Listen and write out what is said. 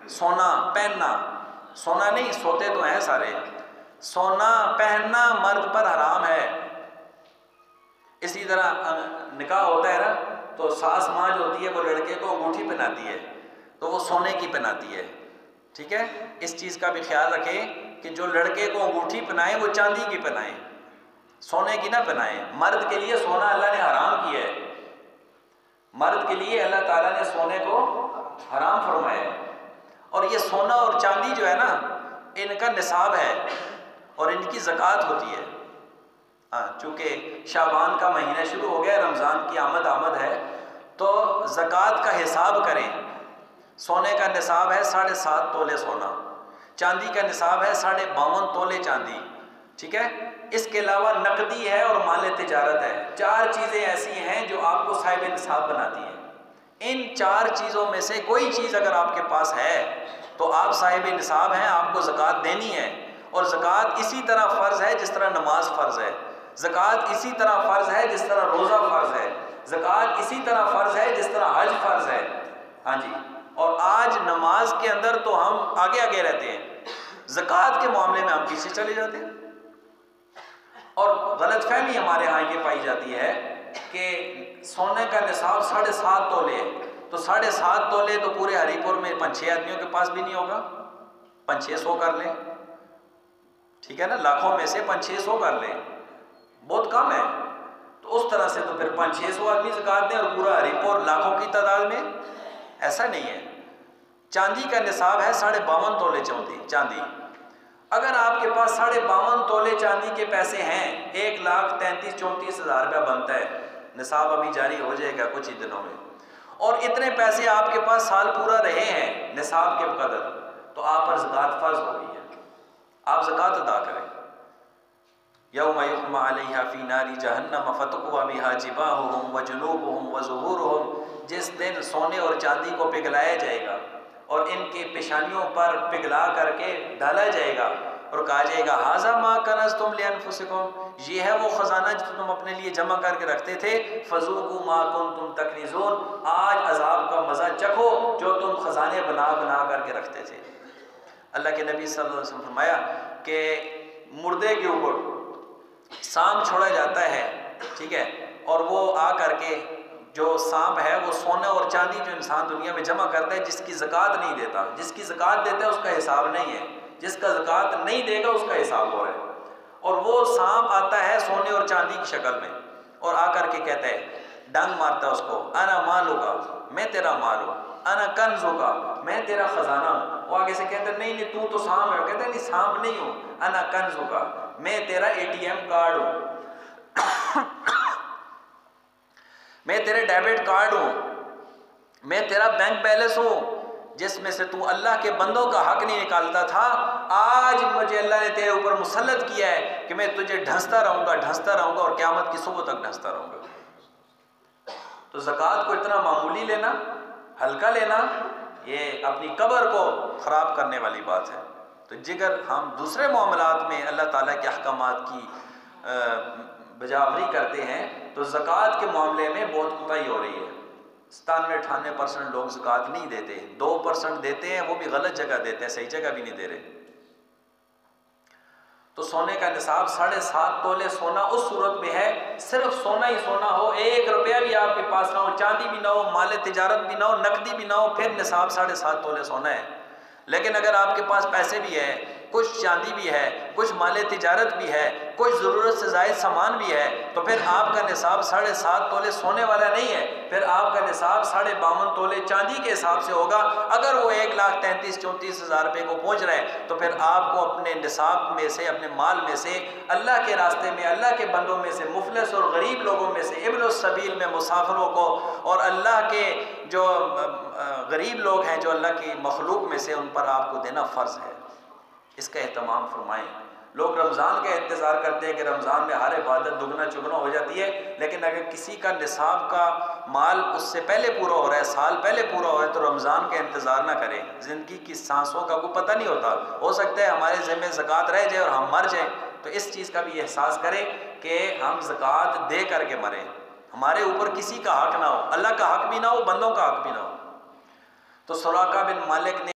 سونا پہننا، سونا نہیں، سوتے تو ہیں سارے، سونا پہننا مرد پر حرام ہے۔ اسی طرح نکاح ہوتا ہے نا تو ساس ماں جو ہوتی ہے وہ لڑکے کو انگوٹھی پہناتی ہے تو وہ سونے کی پہناتی ہے، ٹھیک ہے؟ اس چیز کا بھی خیال رکھیں کہ جو لڑکے کو انگوٹھی پہنائیں وہ چاندی کی پہنائیں، سونے کی نہ پہنائیں۔ مرد کے لیے سونا اللہ نے حرام کیا ہے، مرد کے لیے اللہ تعالیٰ نے سونے کو حرام فرمایا ہے۔ اور یہ سونا اور چاندی جو ہے نا ان کا نصاب ہے اور ان کی زکوٰۃ ہوتی ہے۔ چونکہ شعبان کا مہینہ شروع ہو گیا، رمضان کی آمد ہے، تو زکوٰۃ کا حساب کریں۔ سونے کا نصاب ہے 7.5 تولے سونا، چاندی کا نصاب ہے 52.5 تولے چاندی، ٹھیک ہے؟ اس کے علاوہ نقدی ہے اور مال تجارت ہے۔ 4 چیزیں ایسی ہیں جو آپ کو صاحب نصاب بناتی ہیں۔ ان 4 چیزوں میں سے کوئی چیز اگر آپ کے پاس ہے تو آپ صاحب نصاب ہیں، آپ کو زکوٰۃ دینی ہے۔ اور زکوٰۃ اسی طرح فرض ہے جس طرح نماز فرض ہے، زکوٰۃ اسی طرح فرض ہے جس طرح روزہ فرض ہے، زکوٰۃ اسی طرح فرض ہے جس طرح حج فرض ہے۔ ہاں جی، اور آج نماز کے اندر تو ہم آگے آگے رہتے ہیں، زکوٰۃ کے معاملے میں ہم پیچھے چلے جاتے ہیں۔ اور غلط فہمی ہمارے ہاں یہ پائی جاتی ہے کہ سونے کا نصاب 7.5 تولے ہے، تو 7.5 تولے تو پورے ہری پور میں 5-6 آدمیوں کے پاس بھی نہیں ہوگا، 500-600 کر لیں، ٹھیک ہے نا؟ لاکھوں میں سے 500-600 کر لیں، بہت کم ہے۔ تو اس طرح سے تو پھر 500-600 آدمی زکوٰۃ دیں اور پورا ہری پور لاکھوں کی تعداد میں، ایسا نہیں ہے۔ چاندی کا نصاب ہے 52.5 تولے چاندی۔ اگر آپ کے پاس 52.5 تولے چاندی کے پیسے ہیں، 1,33,34,000 روپیہ بنتا ہے، نصاب ابھی جاری ہو جائے گا کچھ ہی دنوں میں، اور اتنے پیسے آپ کے پاس سال پورا رہے ہیں نصاب کے بقدر، تو آپ پر زکوٰۃ فرض ہو گئی ہے، آپ زکوٰۃ ادا کریں۔ یوم یحمى علیہا فی نار جہنم فتقوی بہا جباہہم وجنوبہم وظہورہم، جس دن سونے اور چاندی کو پگھلایا جائے گا اور ان کے پیشانیوں پر پگھلا کر کے ڈالا جائے گا اور کہا جائے گا ھذا ما کنزتم لانفسکم، یہ ہے وہ خزانہ جو تم اپنے لیے جمع کر کے رکھتے تھے، فذوقوا ما کنتم تکنزون، آج عذاب کا مزہ چکھو جو تم خزانے بنا بنا کر کے رکھتے تھے۔ اللہ کے نبی صلی اللہ علیہ وسلم فرمایا کہ مردے کے اوپر سانپ چھوڑا جاتا ہے، ٹھیک ہے، اور وہ آ کر کے جو سانپ ہے وہ سونا اور چاندی جو انسان دنیا میں جمع کرتا ہے، جس کی زکوٰۃ نہیں دیتا، جس کی زکوٰۃ دیتا ہے اس کا حساب نہیں ہے، جس کا زکوٰۃ نہیں دے گا اس کا حساب ہو رہا ہے۔ اور وہ سانپ آتا ہے سونے اور چاندی کی شکل میں اور آ کر کے کہتا ہے، ڈنگ مارتا ہے اس کو، انا مالک، میں تیرا مال ہوں، انا کنزک، میں تیرا خزانہ ہوں۔ وہ آگے سے کہتا ہے نہیں تو تو سانپ ہے، وہ کہتا ہے نہیں سانپ نہیں ہوں، انا کنزک، میں تیرا ATM کارڈ ہوں، میں تیرے ڈیبٹ کارڈ ہوں، میں تیرا بینک بیلنس ہوں، جس میں سے تو اللہ کے بندوں کا حق نہیں نکالتا تھا، آج مجھے اللہ نے تیرے اوپر مسلط کیا ہے کہ میں تجھے ڈھنستا رہوں گا اور قیامت کی صبح تک ڈھنستا رہوں گا۔ تو زکوٰۃ کو اتنا معمولی لینا، ہلکا لینا، یہ اپنی قبر کو خراب کرنے والی بات ہے۔ تو جگر ہم دوسرے معاملات میں اللہ تعالیٰ کے احکامات کی بجاوری کرتے ہیں تو زکوٰۃ کے معاملے میں بہت کوتاہی ہو رہی ہے۔ 97-98% لوگ زکوٰۃ نہیں دیتے، 2% دیتے ہیں، وہ بھی غلط جگہ دیتے ہیں، صحیح جگہ بھی نہیں دے رہے۔ تو سونے کا نصاب 7.5 تولے سونا اس صورت میں ہے صرف سونا ہی سونا ہو، 1 روپیہ بھی آپ کے پاس نہ ہو، چاندی بھی نہ ہو، مال تجارت بھی نہ ہو، نقدی بھی نہ ہو، پھر نصاب 7.5 تولے سونا ہے۔ لیکن اگر آپ کے پاس پیسے بھی ہے، کچھ چاندی بھی ہے، کچھ مال تجارت بھی ہے، کچھ ضرورت سے زائد سامان بھی ہے، تو پھر آپ کا نصاب 7.5 تولے سونے والا نہیں ہے، پھر آپ کا نصاب 52.5 تولے چاندی کے حساب سے ہوگا۔ اگر وہ 1,33,34,000 روپے کو پہنچ رہا ہے تو پھر آپ کو اپنے نصاب میں سے، اپنے مال میں سے، اللہ کے راستے میں، اللہ کے بندوں میں سے، مفلس اور غریب لوگوں میں سے، ابن السبیل میں مسافروں کو، اور اللہ کے جو غریب لوگ ہیں جو اللہ کی مخلوق میں سے، ان پر آپ کو دینا فرض ہے۔ اس کا اہتمام فرمائیں۔ لوگ رمضان کا انتظار کرتے ہیں کہ رمضان میں ہر عبادت دگنا چگنا ہو جاتی ہے، لیکن اگر کسی کا نصاب کا مال اس سے پہلے پورا ہو رہا ہے، سال پہلے پورا ہو رہا ہے، تو رمضان کا انتظار نہ کریں۔ زندگی کی سانسوں کا کوئی پتہ نہیں ہوتا، ہو سکتا ہے ہمارے ذمہ زکوٰۃ رہ جائے اور ہم مر جائیں، تو اس چیز کا بھی احساس کریں کہ ہم زکوٰۃ دے کر کے مریں، ہمارے اوپر کسی کا حق نہ ہو، اللہ کا حق بھی نہ ہو، بندوں کا حق بھی نہ ہو۔ تو سراقہ بن مالک نے